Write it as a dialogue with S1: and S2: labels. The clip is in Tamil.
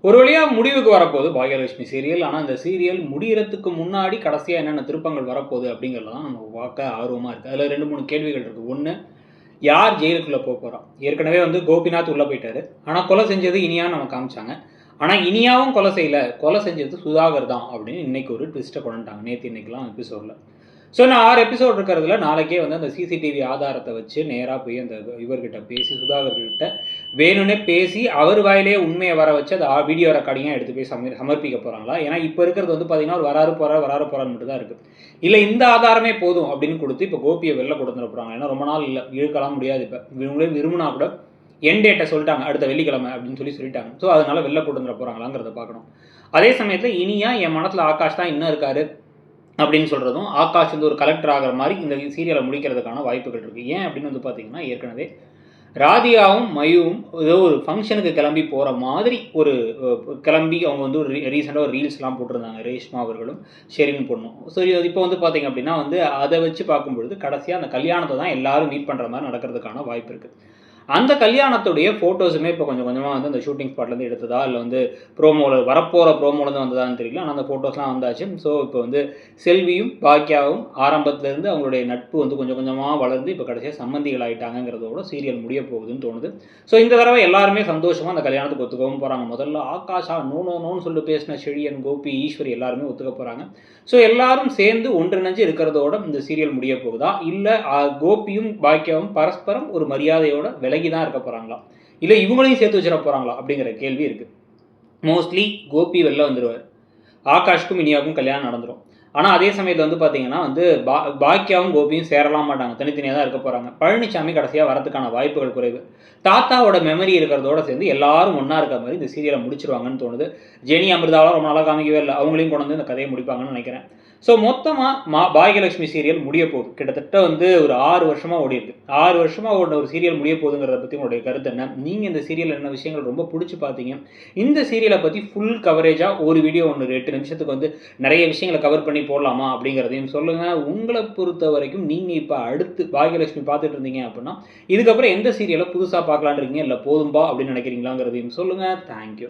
S1: ஒரு வழியாக முடிவுக்கு வரப்போகுது பாக்யலட்சுமி சீரியல். ஆனால் இந்த சீரியல் முடிகிறதுக்கு முன்னாடி கடைசியாக என்னென்ன திருப்பங்கள் வரப்போகுது அப்படிங்கிறது தான் நம்ம பார்க்க ஆர்வமாக இருக்குது. அதில் 2-3 கேள்விகள் இருக்குது. ஒன்று, யார் ஜெயிலுக்குள்ளே போகிறா? ஏற்கனவே கோபிநாத் உள்ளே போயிட்டாரு. ஆனால் கொலை செஞ்சது இனியான்னு நம்ம காமிச்சாங்க. ஆனால் இனியாவும் கொலை செய்யலை, கொலை செஞ்சது சுதாகர் தான் அப்படின்னு இன்றைக்கி ஒரு ட்விஸ்ட்டை கொண்டுட்டாங்க. நேற்று இன்னைக்கெலாம் எபிசோடில். ஸோ நான் 6 எபிசோட் இருக்கிறதுல நாளைக்கே அந்த சிசிடிவி ஆதாரத்தை வச்சு நேராக போய் அந்த இவர்கிட்ட பேசி, சுதாகர்கிட்ட வேணும்னே பேசி அவர் வாயிலே உண்மையை வர வச்சு அதை வீடியோ ரெக்கார்டிங்காக எடுத்து போய் சமர்ப்பிக்க போகிறாங்களா? ஏன்னா இப்போ இருக்கிறது பார்த்தீங்கன்னா ஒரு வராரு போகிறான்னு மட்டும் தான் இருக்குது. இல்லை இந்த ஆதாரமே போதும் அப்படின்னு கொடுத்து இப்போ கோபியை வெளில கொடுத்துட போகிறாங்க. ஏன்னா ரொம்ப நாள் இல்லை, இழுக்கலாம் முடியாது. இப்போ இவங்களே விரும்பினா கூட என் டேட்டை சொல்லிட்டாங்க, அடுத்த வெள்ளிக்கிழமை அப்படின்னு சொல்லிட்டாங்க. ஸோ அதனால் வெளில கொடுத்துட போகிறாங்களாங்கிறத பார்க்கணும். அதே சமயத்தில் இனியா என் மனத்தில் ஆகாஷ் தான் இன்னும் இருக்காரு அப்படின்னு சொல்கிறதும், ஆகாஷ் ஒரு கலெக்டர் ஆகிற மாதிரி இந்த சீரியலை முடிக்கிறதுக்கான வாய்ப்புகள் இருக்குது. ஏன் அப்படின்னு பார்த்தீங்கன்னா, ஏற்கனவே ராதிகாவும் மயுவும் ஏதோ ஒரு ஃபங்க்ஷனுக்கு கிளம்பி போகிற மாதிரி ஒரு கிளம்பி அவங்க ஒரு ரீசெண்டாக ஒரு ரீல்ஸ்லாம் போட்டிருந்தாங்க, ரேஷ்மா அவர்களும் ஷெரின் பொண்ணும். ஸோ இப்போ பார்த்தீங்க அப்படின்னா அதை வச்சு பார்க்கும்பொழுது கடைசியாக அந்த கல்யாணத்தை தான் எல்லாரும் மீட் பண்ணுற மாதிரி நடக்கிறதுக்கான வாய்ப்பு இருக்குது. அந்த கல்யாணத்துடைய ஃபோட்டோஸுமே இப்போ கொஞ்சம் கொஞ்சமாக அந்த ஷூட்டிங் ஸ்பாட்லேருந்து எடுத்ததா இல்லை ப்ரோமோவில் வரப்போகிற ப்ரோமோலேருந்து வந்ததான்னு தெரியல. ஆனால் அந்த ஃபோட்டோஸ்லாம் வந்தாச்சு. ஸோ இப்போ செல்வியும் பாக்கியாவும் ஆரம்பத்துலேருந்து அவங்களுடைய நட்பு கொஞ்சம் கொஞ்சமாக வளர்ந்து இப்போ கடைசியாக சம்மந்திகள் ஆகிட்டாங்கிறதோட சீரியல் முடிய போகுதுன்னு தோணுது. ஸோ இந்த தடவை எல்லாருமே சந்தோஷமாக அந்த கல்யாணத்துக்கு ஒத்துக்கவும் போகிறாங்க. முதல்ல ஆகாஷா நோன்னு சொல்லி பேசின செழியன், கோபி, ஈஸ்வரி எல்லாருமே ஒத்துக்க போகிறாங்க. ஸோ எல்லாரும் சேர்ந்து ஒன்றிணைஞ்சு இருக்கிறதோட இந்த சீரியல் முடிய போகுதா, இல்லை கோபியும் பாக்கியாவும் பரஸ்பரம் ஒரு மரியாதையோட விலகி தான் இருக்க போகிறாங்களா, இல்லை இவங்களையும் சேர்த்து வச்சிட போகிறாங்களா அப்படிங்கிற கேள்வி இருக்குது. மோஸ்ட்லி கோபி வெளில வந்துடுவார், ஆகாஷ்க்கும் இனியாவுக்கும் கல்யாணம் நடந்துடும். ஆனால் அதே சமயத்தில் பார்த்தீங்கன்னா பாக்கியாவும் கோபியும் சேரலாம் மாட்டாங்க, தனித்தனியாக தான் இருக்க போகிறாங்க. பழனிசாமி கடைசியாக வரதுக்கான வாய்ப்புகள் குறைவு. தாத்தாவோட மெமரி இருக்கிறதோட சேர்ந்து எல்லாரும் ஒன்றா இருக்க மாதிரி இந்த சீரியலை முடிச்சிருவாங்கன்னு தோணுது. ஜெனி அமிர்தாவெலாம் ரொம்ப நாளாக காமிக்கவே இல்லை, அவங்களையும் கொண்டு இந்த கதையை முடிப்பாங்கன்னு நினைக்கிறேன். ஸோ மொத்தமாக பாக்யலட்சுமி சீரியல் முடிய போகுது. கிட்டத்தட்ட ஒரு 6 வருஷமாக ஓடி இருக்குது. 6 வருஷமாக ஓடின ஒரு சீரியல் முடிய போகுதுங்கிறத பற்றி உங்களுடைய கருத்து என்ன? நீங்கள் இந்த சீரியல் என்ன விஷயங்கள் ரொம்ப பிடிச்சி பார்த்தீங்க? இந்த சீரியலை பற்றி ஃபுல் கவரேஜாக ஒரு வீடியோ 8 நிமிஷத்துக்கு நிறைய விஷயங்களை கவர் பண்ணி போடலாமா அப்படிங்கிறதையும் சொல்லுங்கள். உங்களை பொறுத்த வரைக்கும் நீங்கள் இப்போ அடுத்து பாக்யலட்சுமி பார்த்துட்டு இருந்தீங்க அப்படின்னா இதுக்கப்புறம் எந்த சீரியலை புதுசாக பார்க்கலான்னு இருக்கீங்க, இல்லை போதும்பா அப்படின்னு நினைக்கிறீங்களாங்கிறதையும் சொல்லுங்கள். தேங்க்யூ.